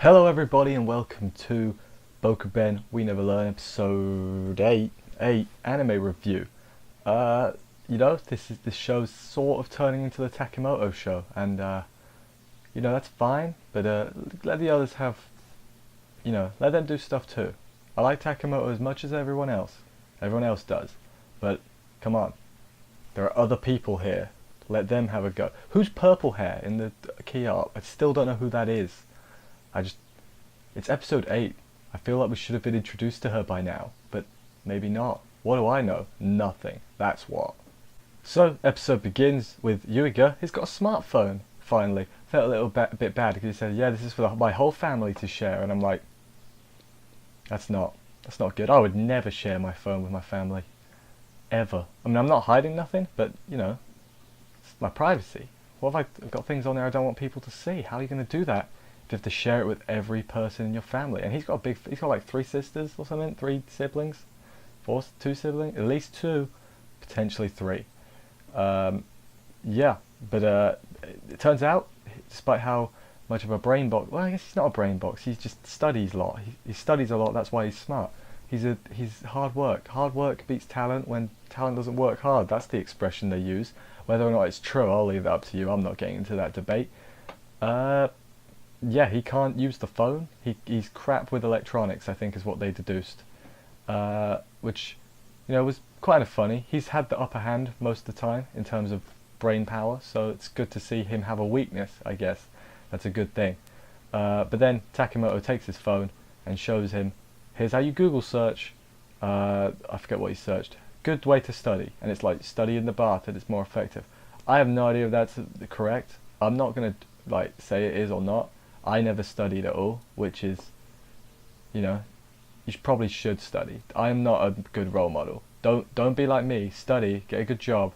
Hello everybody and welcome to BOKUBEN We Never Learn episode 8 anime review. This show's sort of turning into the Takemoto show and that's fine, but let the others have, let them do stuff too. I like Takemoto as much as everyone else. Everyone else does. But come on. There are other people here. Let them have a go. Who's purple hair in the key art? I still don't know who that is. It's episode 8. I feel like we should have been introduced to her by now, but maybe not. What do I know? Nothing. That's what. So, episode begins with Yuiga. He's got a smartphone, finally. Felt a little bit bad because he said, yeah, this is for my whole family to share, and I'm like, that's not good. I would never share my phone with my family. Ever. I mean, I'm not hiding nothing, but, it's my privacy. What if I've got things on there I don't want people to see? How are you going to do that? You have to share it with every person in your family. And he's got like 3 sisters or something, 3 siblings, 2 siblings, at least 2, potentially 3. Yeah, but it turns out, despite how much of a brain box, well, I guess he's not a brain box. He just studies a lot. He studies a lot. That's why he's smart. He's hard work. Hard work beats talent when talent doesn't work hard. That's the expression they use. Whether or not it's true, I'll leave that up to you. I'm not getting into that debate. Yeah, he can't use the phone. He's crap with electronics, I think is what they deduced. Which, was kind of funny. He's had the upper hand most of the time in terms of brain power, so it's good to see him have a weakness, I guess. That's a good thing. But then Takemoto takes his phone and shows him, here's how you Google search. I forget what he searched. Good way to study. And it's like, study in the bath and it's more effective. I have no idea if that's correct. I'm not going to say it is or not. I never studied at all, which is, you probably should study. I am not a good role model. Don't be like me. Study, get a good job.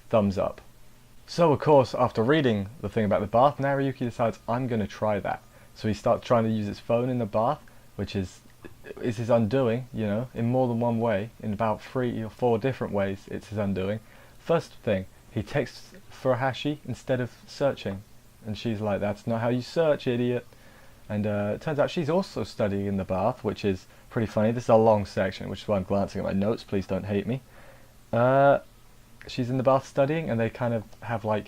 Thumbs up. So of course, after reading the thing about the bath, Naruyuki decides I'm going to try that. So he starts trying to use his phone in the bath, which is his undoing, in more than one way, in about 3 or 4 different ways. It's his undoing. First thing, he texts Furuhashi instead of searching. And she's like, that's not how you search, idiot. And it turns out she's also studying in the bath, which is pretty funny. This is a long section, which is why I'm glancing at my notes. Please don't hate me. She's in the bath studying, and they kind of have I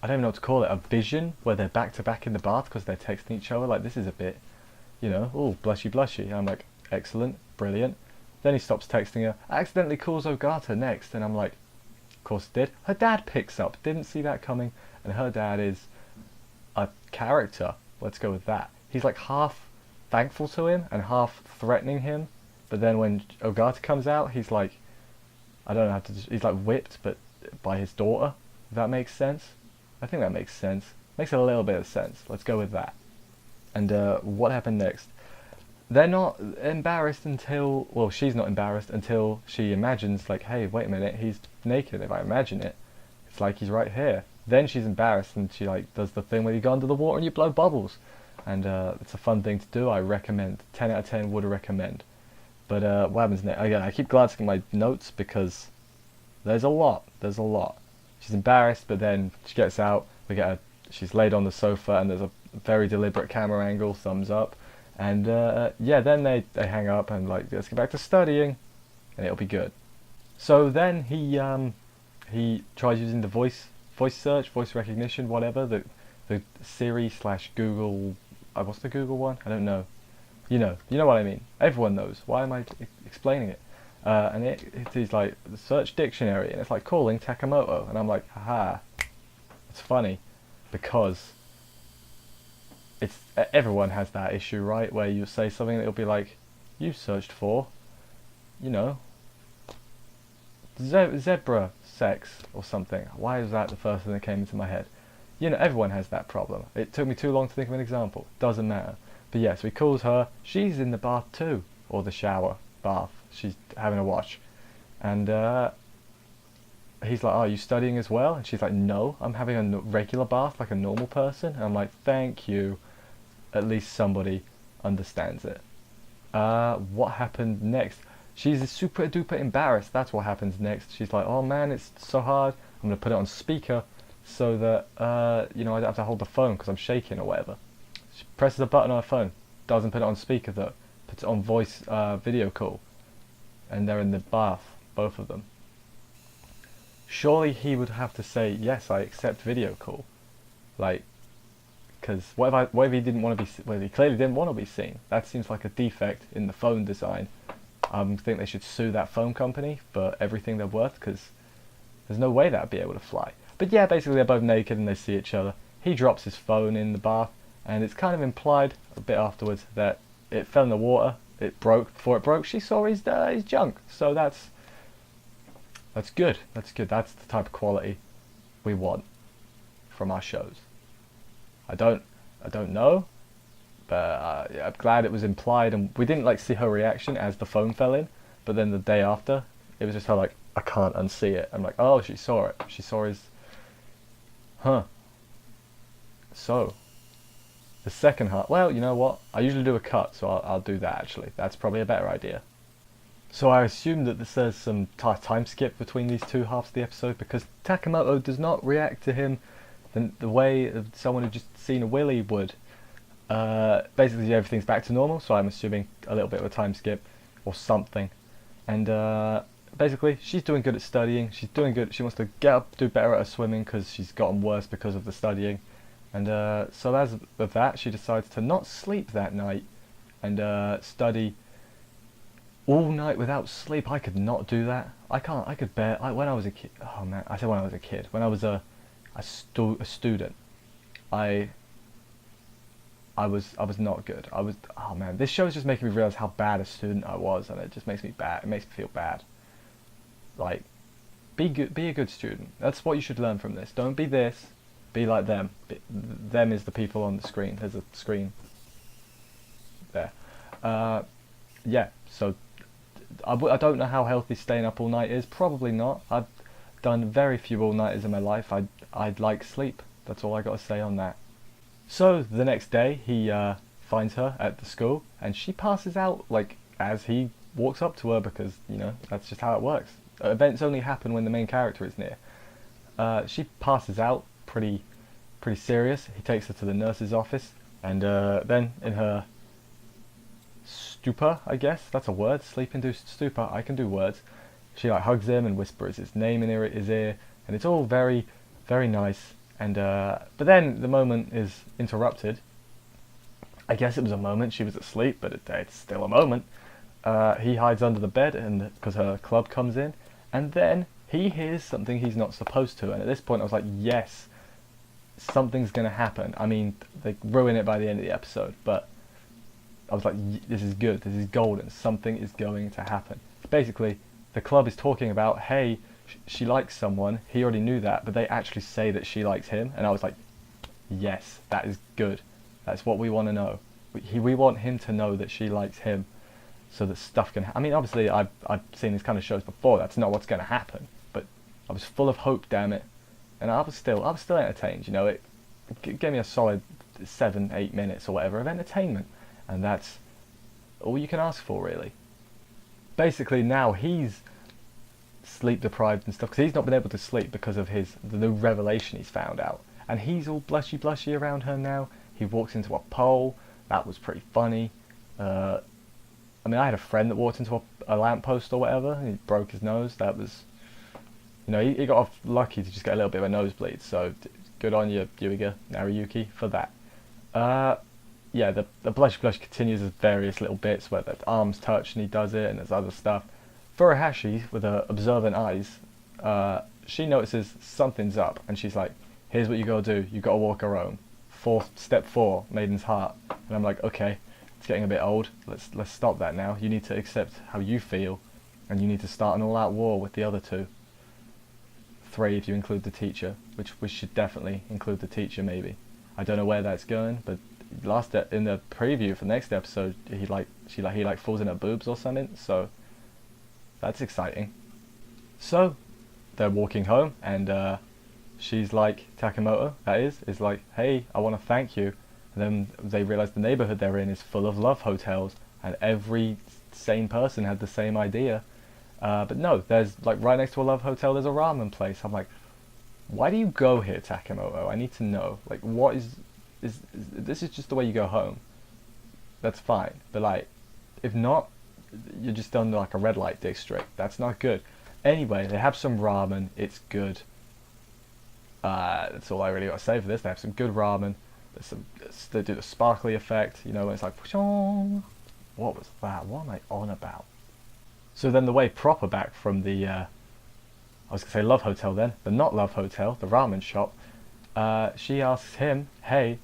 don't even know what to call it, a vision where they're back to back in the bath because they're texting each other. Like, this is a bit, oh, blushy blushy. And I'm like, excellent, brilliant. Then he stops texting her, accidentally calls Ogata next, and I'm like, of course it did. Her dad picks up, didn't see that coming. And her dad is a character. Let's go with that. He's like half thankful to him and half threatening him. But then when Ogata comes out, he's like, I don't know how to. He's like whipped, but by his daughter. If that makes sense. I think that makes sense. Makes a little bit of sense. Let's go with that. And what happened next? They're not embarrassed until, well, she's not embarrassed until she imagines, like, hey, wait a minute, he's naked. If I imagine it, it's like he's right here. Then she's embarrassed and she does the thing where you go under the water and you blow bubbles. And it's a fun thing to do. I recommend. 10 out of 10 would recommend. But what happens next? Again, I keep glancing at my notes because there's a lot. There's a lot. She's embarrassed, but then she gets out. She's laid on the sofa and there's a very deliberate camera angle, thumbs up. And yeah, then they hang up and let's get back to studying and it'll be good. So then he tries using the voice search, voice recognition, whatever, the Siri/Google, what's the Google one? I don't know. You know what I mean. Everyone knows. Why am I explaining it? And it's like the search dictionary, and it's like calling Takemoto, and I'm like, haha, it's funny, because everyone has that issue, right? Where you say something that it'll be like, you searched for, zebra sex or something. Why is that the first thing that came into my head? Everyone has that problem. It took me too long to think of an example. Doesn't matter. But yes, he calls her. She's in the bath too, or the shower bath. She's having a wash, and he's like, "Oh, are you studying as well?" And she's like, "No, I'm having a regular bath like a normal person." And I'm like, "Thank you. At least somebody understands it." What happened next? She's super duper embarrassed. That's what happens next. She's like, "Oh man, it's so hard. I'm gonna put it on speaker so that I don't have to hold the phone because I'm shaking or whatever." She presses a button on her phone, doesn't put it on speaker though, puts it on voice video call, and they're in the bath, both of them. Surely he would have to say, yes, I accept video call. Like, because what if he didn't want to be, well, he clearly didn't want to be seen. That seems like a defect in the phone design. I think they should sue that phone company for everything they're worth, because there's no way that'd be able to fly. But yeah, basically they're both naked and they see each other. He drops his phone in the bath, and it's kind of implied a bit afterwards that it fell in the water, it broke. Before it broke, she saw his junk. So that's good. That's good. That's the type of quality we want from our shows. I don't know, but I'm glad it was implied, and we didn't like see her reaction as the phone fell in. But then the day after, it was just her like, I can't unsee it. I'm like, oh, she saw it. She saw his. Huh. So, the second half. Well, you know what? I usually do a cut, so I'll do that actually. That's probably a better idea. So I assume that there's some time skip between these two halves of the episode, because Takamoto does not react to him the way someone who just seen a willy would. Basically everything's back to normal, so I'm assuming a little bit of a time skip or something. And basically she's doing good at studying, she's doing good, she wants to get up, do better at her swimming because she's gotten worse because of the studying. And so as of that, she decides to not sleep that night and study all night without sleep. I could not do that. I could bear, when I was a kid, oh man, I said when I was a kid, when I was a student, I was not good. Oh man, this show is just making me realize how bad a student I was, and it just makes me bad. It makes me feel bad. Like, be a good student. That's what you should learn from this. Don't be this. Be like them. Them is the people on the screen. There's a screen there. Yeah. So I don't know how healthy staying up all night is. Probably not. I've done very few all-nighters in my life. I'd like sleep. That's all I got to say on that. So the next day he finds her at the school, and she passes out like as he walks up to her, because you know that's just how it works. Events only happen when the main character is near. She passes out pretty serious. He takes her to the nurse's office, and then in her stupor, I guess that's a word, sleep-induced stupor, I can do words, she like hugs him and whispers his name in his ear, and it's all very, very nice. And but then the moment is interrupted. I guess it was a moment, she was asleep, but it's still a moment. He hides under the bed, and because her club comes in, and then he hears something he's not supposed to. And at this point I was like, yes, something's gonna happen. I mean, they ruin it by the end of the episode, but I was like, this is good, this is golden, something is going to happen. Basically, the club is talking about, hey, she likes someone, he already knew that, but they actually say that she likes him, and I was like, yes, that is good. That's what we want to know. We want him to know that she likes him, so that stuff can I mean, obviously, I've seen these kind of shows before, that's not what's going to happen, but I was full of hope, damn it, and I was still entertained, you know, it gave me a solid 7-8 minutes or whatever of entertainment, and that's all you can ask for, really. Basically, now he's sleep deprived and stuff, because he's not been able to sleep because of the new revelation he's found out, and he's all blushy around her now. He walks into a pole. That was pretty funny. I mean, I had a friend that walked into a lamppost or whatever, and he broke his nose. That was, you know, he got off lucky to just get a little bit of a nosebleed, so good on you, Yuiga Nariyuki, for that. Yeah, the blush continues as various little bits where the arms touch and he does it, and there's other stuff. Furuhashi, with her observant eyes, she notices something's up, and she's like, here's what you gotta do, you gotta walk her home. Step 4, Maiden's Heart. And I'm like, okay, it's getting a bit old, let's stop that now. You need to accept how you feel, and you need to start an all-out war with the other 2. 3 if you include the teacher, which we should definitely include the teacher maybe. I don't know where that's going, but in the preview for the next episode, he falls in her boobs or something, so that's exciting. So they're walking home, and she's like, Takamoto, that is like, hey, I want to thank you. And then they realize the neighborhood they're in is full of love hotels, and every sane person had the same idea. But no, there's like right next to a love hotel, there's a ramen place. I'm like, why do you go here, Takamoto? I need to know. Like, what is this is just the way you go home. That's fine. But like, if not, you're just under like a red light district. That's not good. Anyway, they have some ramen. It's good. That's all I really got to say for this. They have some good ramen. There's some. They do the sparkly effect. You know, when it's like, what was that? What am I on about? So then the way proper back from the, I was gonna say Love Hotel then, the not Love Hotel, the ramen shop. She asks him, "Hey,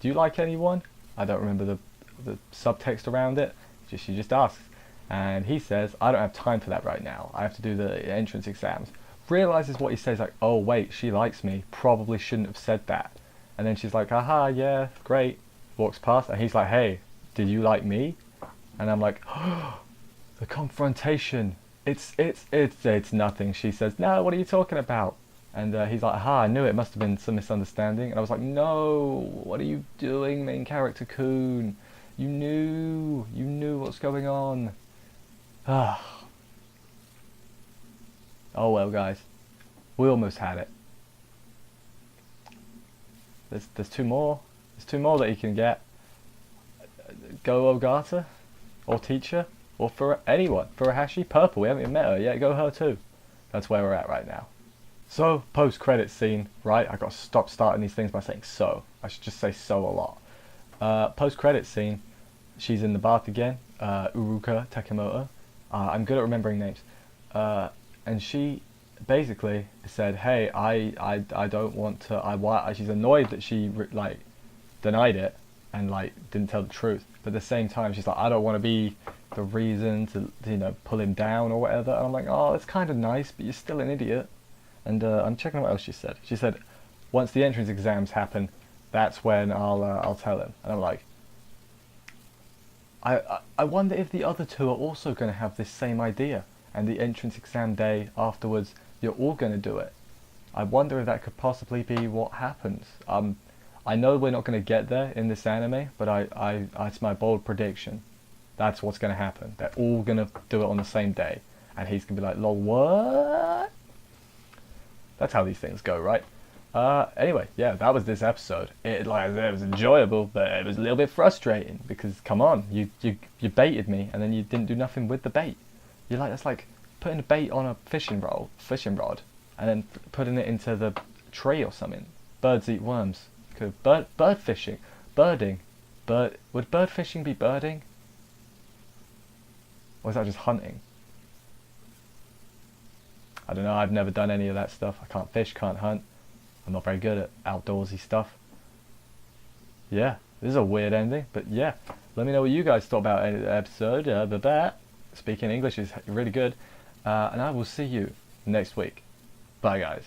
do you like anyone?" I don't remember the subtext around it. She just asks, and he says, "I don't have time for that right now. I have to do the entrance exams." Realizes what he says, like, "Oh wait, she likes me. Probably shouldn't have said that." And then she's like, "Aha, yeah, great." Walks past, and he's like, "Hey, did you like me?" And I'm like, "Oh, the confrontation. It's nothing." She says, "No, what are you talking about?" And he's like, "Aha, I knew it. Must have been some misunderstanding." And I was like, "No, what are you doing, main character Kun? You knew what's going on." Ah. Oh well, guys, we almost had it. There's two more. There's two more that you can get. Go Ogata, or Teacher, or for anyone. Furuhashi, Purple. We haven't even met her yet. Go her too. That's where we're at right now. So post-credit scene, right? I got to stop starting these things by saying so. I should just say so a lot. Post-credit scene. She's in the bath again. Uruka Takemoto. I'm good at remembering names. And she basically said, "Hey, I don't want to. She's annoyed that she like denied it and like didn't tell the truth. But at the same time, she's like, I don't want to be the reason to pull him down or whatever." And I'm like, "Oh, it's kind of nice, but you're still an idiot." And I'm checking out what else she said. She said, "Once the entrance exams happen, that's when I'll tell him." And I'm like, I wonder if the other two are also going to have this same idea, and the entrance exam day afterwards, you're all going to do it. I wonder if that could possibly be what happens. I know we're not going to get there in this anime, but it's my bold prediction. That's what's going to happen. They're all going to do it on the same day, and he's going to be like, "Lol, what?" That's how these things go, right? Anyway, yeah, that was this episode. It was enjoyable, but it was a little bit frustrating because, come on, you baited me, and then you didn't do nothing with the bait. That's like putting a bait on a fishing rod, and then putting it into the tree or something. Birds eat worms. Bird fishing, birding, would bird fishing be birding? Or is that just hunting? I don't know. I've never done any of that stuff. I can't fish, can't hunt. I'm not very good at outdoorsy stuff. Yeah, this is a weird ending, but yeah. Let me know what you guys thought about the episode. Speaking English is really good. And I will see you next week. Bye, guys.